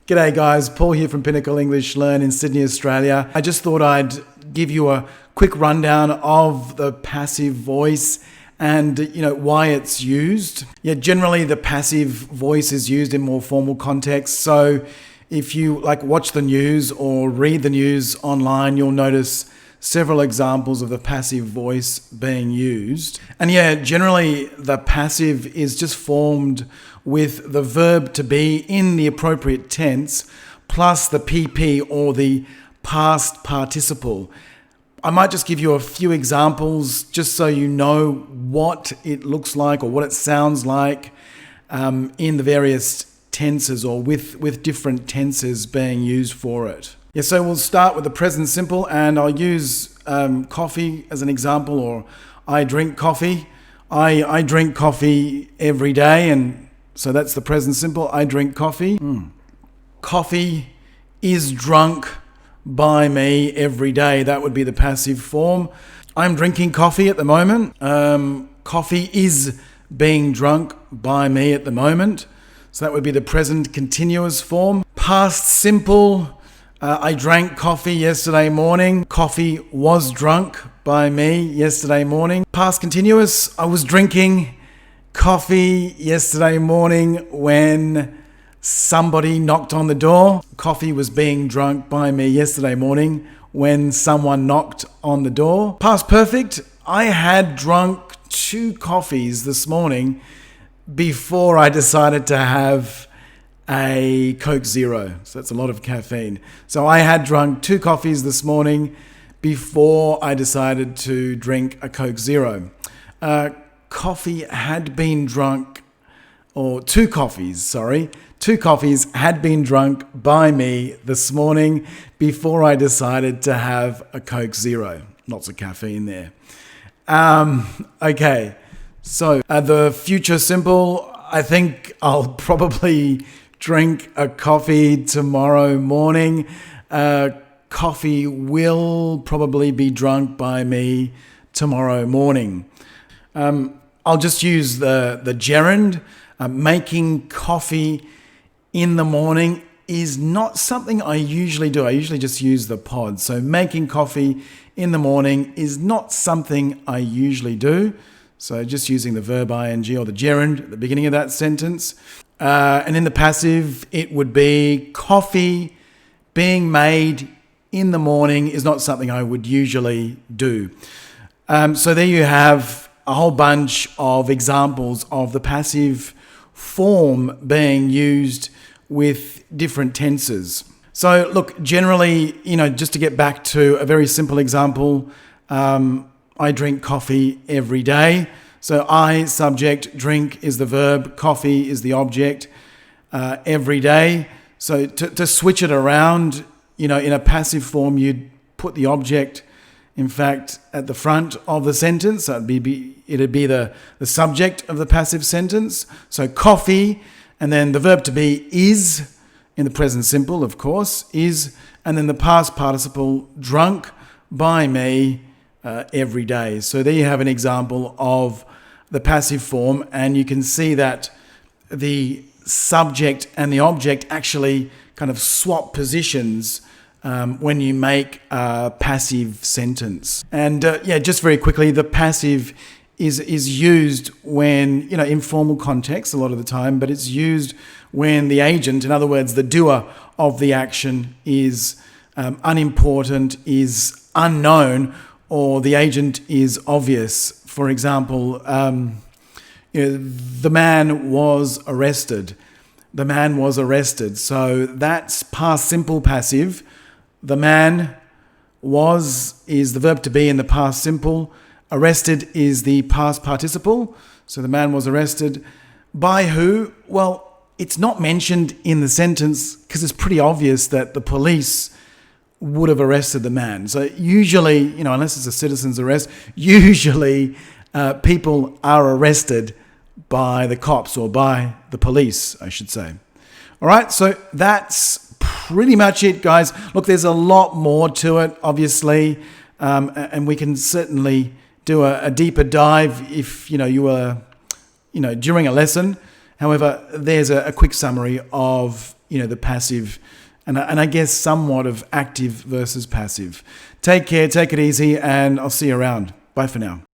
G'day guys, Paul here from Pinnacle English Learn in Sydney, Australia. I just thought I'd give you a quick rundown of the passive voice and why it's used. Generally the passive voice is used in more formal contexts. So if you watch the news or read the news online, you'll notice several examples of the passive voice being used. And generally the passive is just formed with the verb to be in the appropriate tense plus the PP or the past participle. I might just give you a few examples just so you know what it looks like or what it sounds like in the various tenses or with different tenses being used for it. So we'll start with the present simple, and I'll use coffee as an example, or I drink coffee. I drink coffee every day, and so that's the present simple. I drink coffee. Coffee is drunk by me every day. That would be the passive form. I'm drinking coffee at the moment. Coffee is being drunk by me at the moment. So that would be the present continuous form. Past simple. I drank coffee yesterday morning. Coffee was drunk by me yesterday morning. Past continuous. I was drinking coffee yesterday morning when somebody knocked on the door. Coffee was being drunk by me yesterday morning when someone knocked on the door. Past perfect. I had drunk 2 coffees this morning before I decided to have a Coke Zero. So that's a lot of caffeine. So I had drunk 2 coffees this morning before I decided to drink a Coke Zero. Coffee had been drunk, or 2 coffees had been drunk by me this morning before I decided to have a Coke Zero. Lots of caffeine there. Okay, so the future simple, I think I'll probably drink a coffee tomorrow morning. Coffee will probably be drunk by me tomorrow morning. I'll just use the gerund. Making coffee in the morning is not something I usually do. I usually just use the pod. So making coffee in the morning is not something I usually do. So just using the verb ing or the gerund at the beginning of that sentence. And in the passive, it would be coffee being made in the morning is not something I would usually do. So there you have a whole bunch of examples of the passive form being used with different tenses. So look, generally, just to get back to a very simple example, I drink coffee every day. So I, subject, drink is the verb, coffee is the object, every day. So to switch it around, in a passive form, you'd put the object, in fact, at the front of the sentence. So it'd be the subject of the passive sentence. So coffee, and then the verb to be is, in the present simple, of course, is, and then the past participle, drunk by me every day. So there you have an example of the passive form, and you can see that the subject and the object actually kind of swap positions when you make a passive sentence. And just very quickly, the passive is used when, in formal context a lot of the time, but it's used when the agent, in other words, the doer of the action is unimportant, is unknown, or the agent is obvious. For example, the man was arrested. The man was arrested. So that's past simple passive. The man was is the verb to be in the past simple. Arrested is the past participle. So the man was arrested. By who? Well, it's not mentioned in the sentence because it's pretty obvious that the police would have arrested the man. So usually, unless it's a citizen's arrest, usually people are arrested by the cops or by the police, I should say. All right, so that's pretty much it, guys. Look, there's a lot more to it, obviously, and we can certainly do a deeper dive if you were during a lesson. However, there's a quick summary of the passive and I guess somewhat of active versus passive. Take care, take it easy, and I'll see you around. Bye for now.